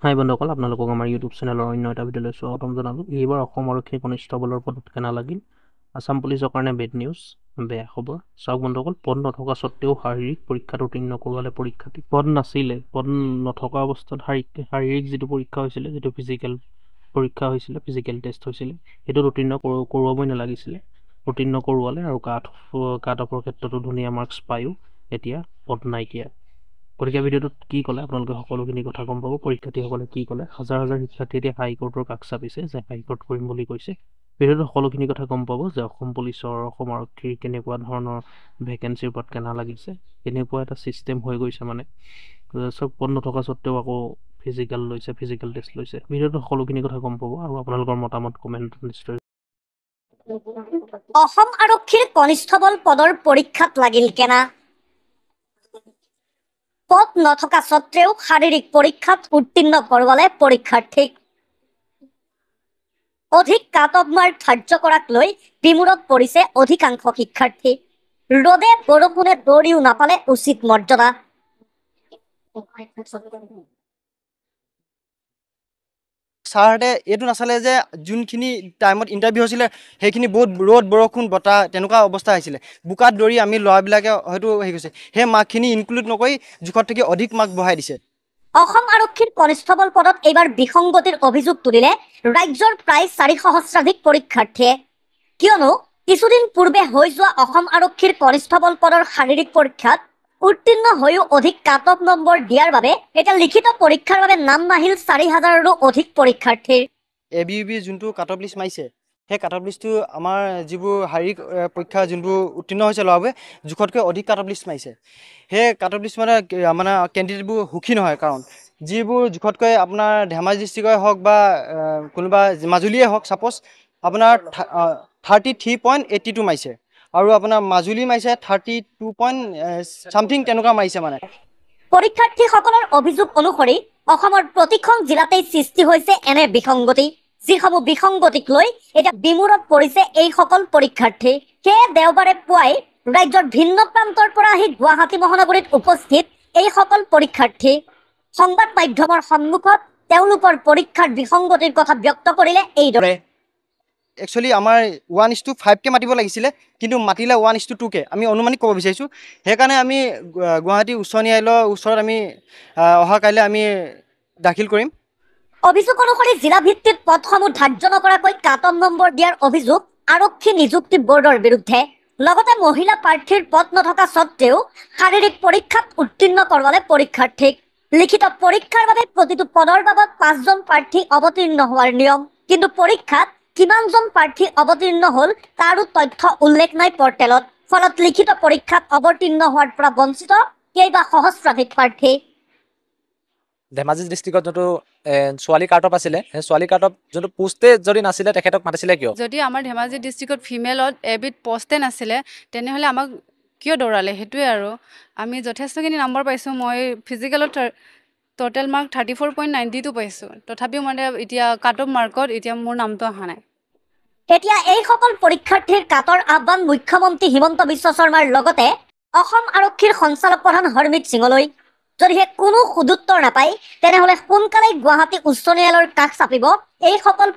হাই বন্ধুসকল, আপোনালোকক আমাৰ ইউটিউব চেনেলৰ অন্য এটা ভিডিঅ'লৈ স্বাগতম জনালোঁ। এইবাৰ অসম আৰক্ষী কনিষ্টবলৰ পদত কেনা লাগিল। আছাম পুলিচৰ কাৰণে বেড নিউজ, বেয়া খবৰ। চাওক বন্ধুসকল, পদ নথকা স্বত্বেও শাৰীৰিক পৰীক্ষাত উত্তীৰ্ণ কৰোৱালে পৰীক্ষাৰ্থী। পদ নাছিলে, পদ নথকা অৱস্থাত শাৰীৰিক যিটো পৰীক্ষা হৈছিলে, যিটো ফিজিকেল পৰীক্ষা হৈছিলে, ফিজিকেল টেষ্ট হৈছিলে, সেইটোত উত্তীৰ্ণ কৰোৱাবই নালাগিছিলে। উত্তীৰ্ণ কৰোৱালে আৰু কাট অফৰ ক্ষেত্ৰতো ধুনীয়া মাৰ্কছ পায়ো এতিয়া পদ নাইকিয়া। গতিকে ভিডিঅ'টোত কি ক'লে আপোনালোকে সকলোখিনি কথা গম পাব। পৰীক্ষাৰ্থীসকলে কি ক'লে, হাজাৰ হাজাৰ শিক্ষাৰ্থী এতিয়া হাইকোৰ্টৰ কাষ চাপিছে যে হাইকোৰ্ট কৰিম বুলি কৈছে। ভিডিঅ'টোত সকলোখিনি কথা গম পাব যে অসম পুলিচৰ, অসম আৰক্ষীৰ কেনেকুৱা ধৰণৰ ভেকেঞ্চিৰ ওপৰত কেনা লাগিছে, কেনেকুৱা এটা ছিষ্টেম হৈ গৈছে। মানে চব পদ নথকা স্বত্বেও আকৌ ফিজিকেল লৈছে, ফিজিকেল টেষ্ট লৈছে। ভিডিঅ'টোত সকলোখিনি কথা গম পাব আৰু আপোনালোকৰ মতামত কমেণ্টত নিশ্চয়। অসম আৰক্ষীৰ কনিষ্টবল পদৰ পৰীক্ষাত লাগিল কেনা। পদ নথকা স্বত্বেও শাৰীৰিক পৰীক্ষাত উত্তীৰ্ণ কৰোৱালে পৰীক্ষাৰ্থীক। অধিক কাট অফ মাৰ্ক ধাৰ্য কৰাক লৈ বিমূৰত পৰিছে অধিকাংশ শিক্ষাৰ্থী। ৰ'দে বৰষুণে দৌৰিও নাপালে উচিত মৰ্যাদা। ছাৰহঁতে এইটো নাচালে যে যোনখিনি টাইমত ইণ্টাৰভিউ হৈছিলে সেইখিনি বহুত ৰ'দ বৰষুণ বতাহ তেনেকুৱা অৱস্থা হৈছিলে। বোকাত দৌৰি আমি ল'ৰাবিলাকে হয়তো হেৰি কৰিছে, সেই মাৰ্কখিনি ইনক্লুড নকৰি জোখত থাকি অধিক মাৰ্ক বঢ়াই দিছে। অসম আৰক্ষীৰ কনিষ্টবল পদত এইবাৰ বিসংগতিৰ অভিযোগ তুলিলে ৰাজ্যৰ প্ৰায় 4 সহস্ৰাধিক পৰীক্ষাৰ্থীয়ে। কিয়নো কিছুদিন পূৰ্বে হৈ যোৱা অসম আৰক্ষীৰ কনিষ্টবল পদৰ শাৰীৰিক পৰীক্ষাত উত্তীৰ্ণ হৈও অধিক কাট অফ নম্বৰ দিয়াৰ বাবে এতিয়া লিখিত পৰীক্ষাৰ বাবে নাম নাহিল 4,000ৰো অধিক পৰীক্ষাৰ্থীৰ। ABUB যোনটো কাট অফ লিষ্ট মাৰিছে, সেই কাট অফ লিষ্টটো আমাৰ যিবোৰ শাৰীৰিক পৰীক্ষা যোনবোৰ উত্তীৰ্ণ হৈছে ল'ৰাবোৰে জোখতকৈ অধিক কাট অফ লিষ্ট মাৰিছে। সেই কাট অফ লিষ্ট মানে কেণ্ডিডেটবোৰ সুখী নহয়, কাৰণ যিবোৰ জোখতকৈ আপোনাৰ ধেমাজি ডিষ্ট্ৰিক্টৰে হওক বা কোনোবা মাজুলীয়ে হওক, ছাপ'জ আপোনাৰ 33.82 মাৰিছে আৰু আপোনাৰ মাজুলী মাৰিছে 32 তেনেকুৱা মাৰিছে। মানে পৰীক্ষাৰ্থীসকলৰ অভিযোগ অনুসৰি অসমৰ প্ৰতিখন জিলাতেই সৃষ্টি হৈছে এনে বিসংগতি, যিসমূহ বিসংগতিক লৈ এতিয়া বিমূৰত পৰিছে এইসকল পৰীক্ষাৰ্থী। সেয়ে দেওবাৰে পুৱাই ৰাজ্যৰ ভিন্ন প্ৰান্তৰ পৰা আহি গুৱাহাটী মহানগৰীত উপস্থিত এইসকল পৰীক্ষাৰ্থী সংবাদ মাধ্যমৰ সন্মুখত তেওঁলোকৰ পৰীক্ষাৰ বিসংগতিৰ কথা ব্যক্ত কৰিলে এইদৰে। একচুৱেলি আমাৰ 1:5কে মাতিব লাগিছিলে, কিন্তু মাতিলে 1:2কে। আমি অনুমানিক ক'ব বিচাৰিছোঁ। সেইকাৰণে আমি গুৱাহাটী উচ্চ ন্যায়ালয়ৰ ওচৰত আমি অহা কাইলৈ আমি দাখিল কৰিম। অভিযোগ অনুসৰি জিলা ভিত্তিত পদসমূহ ধাৰ্য নকৰাকৈ কাট অফ নম্বৰ দিয়াৰ অভিযোগ আৰক্ষী নিযুক্তি বৰ্ডৰ বিৰুদ্ধে। লগতে মহিলা প্ৰাৰ্থীৰ পদ নথকা স্বত্বেও শাৰীৰিক পৰীক্ষাত উত্তীৰ্ণ কৰোৱালে পৰীক্ষাৰ্থীক। লিখিত পৰীক্ষাৰ বাবে প্ৰতিটো পদৰ বাবদ 5জন প্ৰাৰ্থী অৱতীৰ্ণ হোৱাৰ নিয়ম, কিন্তু পৰীক্ষাত কিমানজন প্ৰাৰ্থী অৱতীৰ্ণ হ'ল তাৰো তথ্য উল্লেখ নাই পৰ্টেলত। ফলত লিখিত পৰীক্ষাত অৱতীৰ্ণ হোৱাৰ পৰা বঞ্চিত কেইবা সহস্ৰাধিক প্ৰাৰ্থী। ধেমাজি ডিষ্ট্ৰিক্টত যোনটো ছোৱালী কাট অফ আছিলে, সেই ছোৱালী কাট অফ যোনটো পোষ্টে যদি নাছিলে তেখেতক মাতিছিলে কিয়? যদি আমাৰ ধেমাজি ডিষ্ট্ৰিক্টত ফিমেলত এবিধ পষ্টে নাছিলে তেনেহ'লে আমাক কিয় দৌৰালে, সেইটোৱে আৰু। আমি যথেষ্টখিনি নম্বৰ পাইছোঁ। মই ফিজিকেলত টোটেল মাৰ্ক 34.92 পাইছোঁ। তথাপিও মানে এতিয়া কাট অফ মাৰ্কত এতিয়া মোৰ নামটো অহা নাই। এতিয়া এইসকল পৰীক্ষাৰ্থীৰ কাটৰ আহ্বান মুখ্যমন্ত্ৰী হিমন্ত বিশ্ব শৰ্মাৰ লগতে অসম আৰক্ষীৰ সঞ্চালক প্ৰধান হৰমিত সিঙলৈ। যদিহে কোনো সুদুত্তৰ নাপায় তেনেহ'লে সোনকালেই গুৱাহাটী উচ্চ ন্যায়ালয়ৰ কাষ চাপিব এইসকল